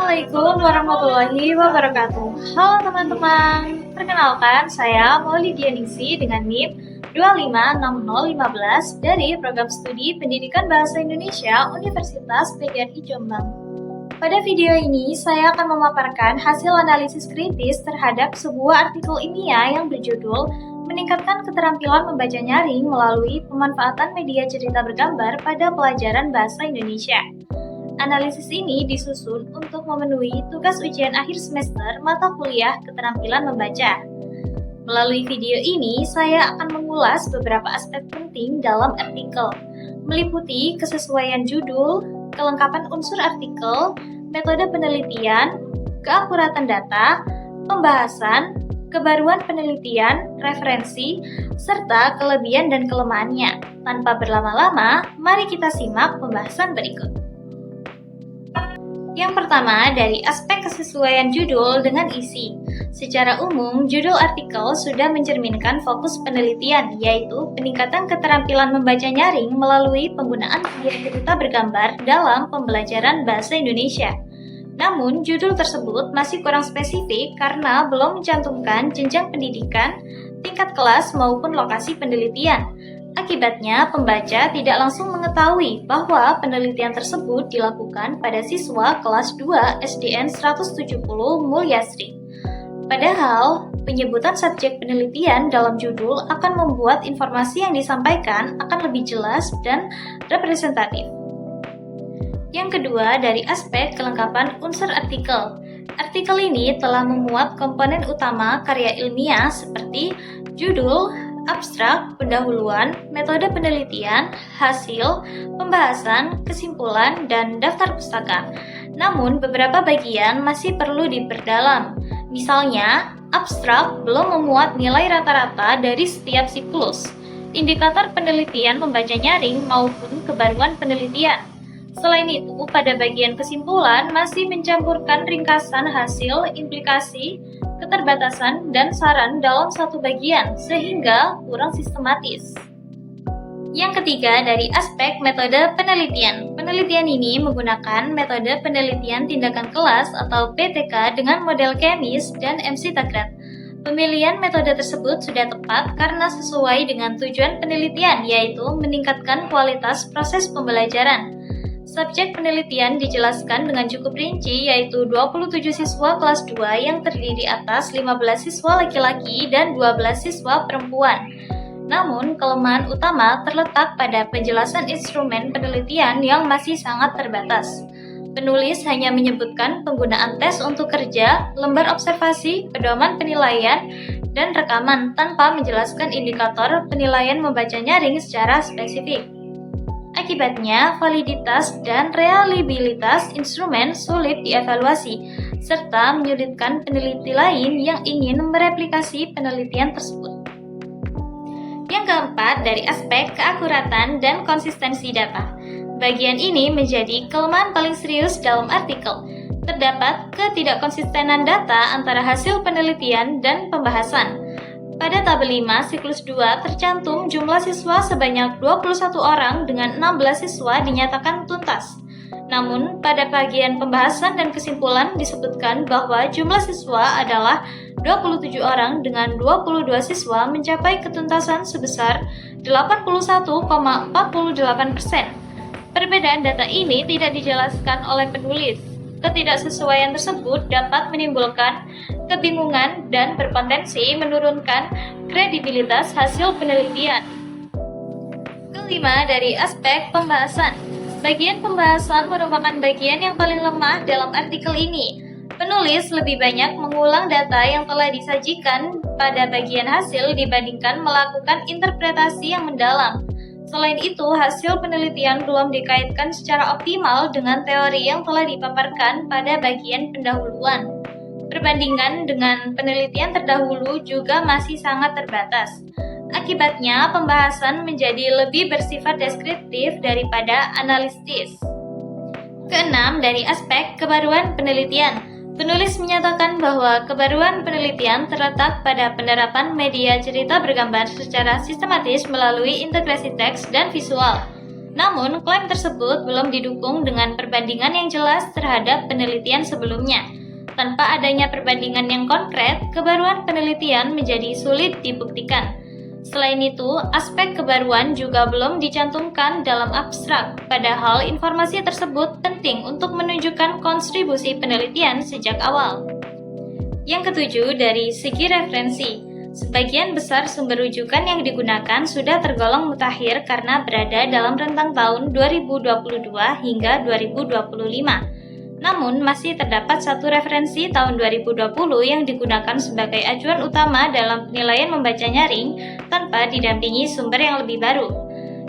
Assalamualaikum warahmatullahi wabarakatuh. Halo teman-teman, perkenalkan saya Mauli Dianisi dengan NIM 256015 dari Program Studi Pendidikan Bahasa Indonesia Universitas PGRI Jombang. Pada video ini, saya akan memaparkan hasil analisis kritis terhadap sebuah artikel ilmiah yang berjudul Meningkatkan Keterampilan Membaca Nyaring Melalui Pemanfaatan Media Cerita Bergambar pada Pelajaran Bahasa Indonesia. Analisis ini disusun untuk memenuhi tugas ujian akhir semester mata kuliah keterampilan membaca. Melalui video ini, saya akan mengulas beberapa aspek penting dalam artikel, meliputi kesesuaian judul, kelengkapan unsur artikel, metode penelitian, keakuratan data, pembahasan, kebaruan penelitian, referensi, serta kelebihan dan kelemahannya. Tanpa berlama-lama, mari kita simak pembahasan berikut. Yang pertama, dari aspek kesesuaian judul dengan isi. Secara umum, judul artikel sudah mencerminkan fokus penelitian, yaitu peningkatan keterampilan membaca nyaring melalui penggunaan media cerita bergambar dalam pembelajaran bahasa Indonesia. Namun, judul tersebut masih kurang spesifik karena belum mencantumkan jenjang pendidikan, tingkat kelas maupun lokasi penelitian. Akibatnya, pembaca tidak langsung mengetahui bahwa penelitian tersebut dilakukan pada siswa kelas 2 SDN 170 Mulyasri. Padahal, penyebutan subjek penelitian dalam judul akan membuat informasi yang disampaikan akan lebih jelas dan representatif. Yang kedua, dari aspek kelengkapan unsur artikel. Artikel ini telah memuat komponen utama karya ilmiah seperti judul, abstrak, pendahuluan, metode penelitian, hasil, pembahasan, kesimpulan, dan daftar pustaka. Namun, beberapa bagian masih perlu diperdalam. Misalnya, abstrak belum memuat nilai rata-rata dari setiap siklus, indikator penelitian membaca nyaring maupun kebaruan penelitian. Selain itu, pada bagian kesimpulan masih mencampurkan ringkasan hasil, implikasi, keterbatasan, dan saran dalam satu bagian, sehingga kurang sistematis. Yang ketiga, dari aspek metode penelitian. Penelitian ini menggunakan metode penelitian tindakan kelas atau PTK dengan model kemis dan MC Taggart. Pemilihan metode tersebut sudah tepat karena sesuai dengan tujuan penelitian, yaitu meningkatkan kualitas proses pembelajaran. Subjek penelitian dijelaskan dengan cukup rinci, yaitu 27 siswa kelas 2 yang terdiri atas 15 siswa laki-laki dan 12 siswa perempuan. Namun, kelemahan utama terletak pada penjelasan instrumen penelitian yang masih sangat terbatas. Penulis hanya menyebutkan penggunaan tes untuk kerja, lembar observasi, pedoman penilaian, dan rekaman tanpa menjelaskan indikator penilaian membaca nyaring secara spesifik. Akibatnya, validitas dan reliabilitas instrumen sulit dievaluasi, serta menyulitkan peneliti lain yang ingin mereplikasi penelitian tersebut. Yang keempat, dari aspek keakuratan dan konsistensi data. Bagian ini menjadi kelemahan paling serius dalam artikel. Terdapat ketidakkonsistenan data antara hasil penelitian dan pembahasan. Pada tabel 5, siklus 2 tercantum jumlah siswa sebanyak 21 orang dengan 16 siswa dinyatakan tuntas. Namun, pada bagian pembahasan dan kesimpulan disebutkan bahwa jumlah siswa adalah 27 orang dengan 22 siswa mencapai ketuntasan sebesar 81,48%. Perbedaan data ini tidak dijelaskan oleh penulis. Ketidaksesuaian tersebut dapat menimbulkan kebingungan dan berpotensi menurunkan kredibilitas hasil penelitian. Kelima, dari aspek pembahasan. Bagian pembahasan merupakan bagian yang paling lemah dalam artikel ini. Penulis lebih banyak mengulang data yang telah disajikan pada bagian hasil dibandingkan melakukan interpretasi yang mendalam. Selain itu, hasil penelitian belum dikaitkan secara optimal dengan teori yang telah dipaparkan pada bagian pendahuluan. Perbandingan dengan penelitian terdahulu juga masih sangat terbatas. Akibatnya, pembahasan menjadi lebih bersifat deskriptif daripada analitis. Keenam, dari aspek kebaruan penelitian. Penulis menyatakan bahwa kebaruan penelitian terletak pada penerapan media cerita bergambar secara sistematis melalui integrasi teks dan visual. Namun, klaim tersebut belum didukung dengan perbandingan yang jelas terhadap penelitian sebelumnya. Tanpa adanya perbandingan yang konkret, kebaruan penelitian menjadi sulit dibuktikan. Selain itu, aspek kebaruan juga belum dicantumkan dalam abstrak, padahal informasi tersebut penting untuk menunjukkan kontribusi penelitian sejak awal. Yang ketujuh, dari segi referensi. Sebagian besar sumber rujukan yang digunakan sudah tergolong mutakhir karena berada dalam rentang tahun 2022 hingga 2025. Namun, masih terdapat satu referensi tahun 2020 yang digunakan sebagai acuan utama dalam penilaian membaca nyaring tanpa didampingi sumber yang lebih baru.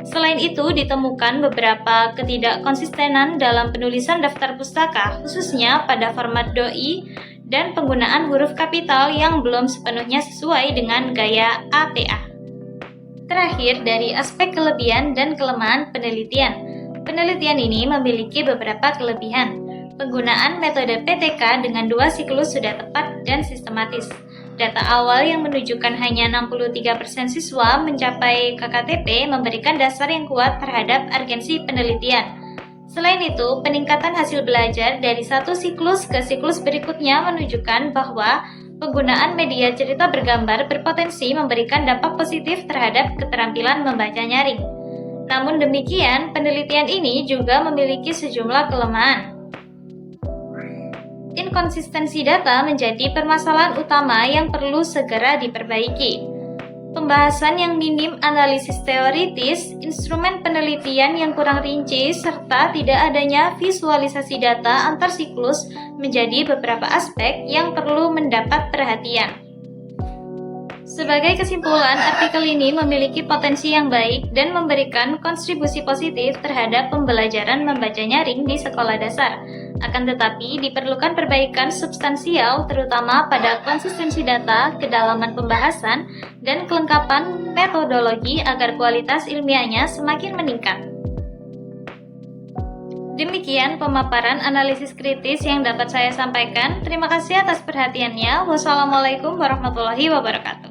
Selain itu, ditemukan beberapa ketidakkonsistenan dalam penulisan daftar pustaka, khususnya pada format doi dan penggunaan huruf kapital yang belum sepenuhnya sesuai dengan gaya APA. Terakhir, dari aspek kelebihan dan kelemahan penelitian. Penelitian ini memiliki beberapa kelebihan. Penggunaan metode PTK dengan 2 siklus sudah tepat dan sistematis. Data awal yang menunjukkan hanya 63% siswa mencapai KKTP memberikan dasar yang kuat terhadap urgensi penelitian. Selain itu, peningkatan hasil belajar dari satu siklus ke siklus berikutnya menunjukkan bahwa penggunaan media cerita bergambar berpotensi memberikan dampak positif terhadap keterampilan membaca nyaring. Namun demikian, penelitian ini juga memiliki sejumlah kelemahan. Inkonsistensi data menjadi permasalahan utama yang perlu segera diperbaiki. Pembahasan yang minim analisis teoritis, instrumen penelitian yang kurang rinci, serta tidak adanya visualisasi data antar siklus menjadi beberapa aspek yang perlu mendapat perhatian. Sebagai kesimpulan, artikel ini memiliki potensi yang baik dan memberikan kontribusi positif terhadap pembelajaran membaca nyaring di sekolah dasar. Akan tetapi, diperlukan perbaikan substansial terutama pada konsistensi data, kedalaman pembahasan, dan kelengkapan metodologi agar kualitas ilmiahnya semakin meningkat. Demikian pemaparan analisis kritis yang dapat saya sampaikan. Terima kasih atas perhatiannya. Wassalamualaikum warahmatullahi wabarakatuh.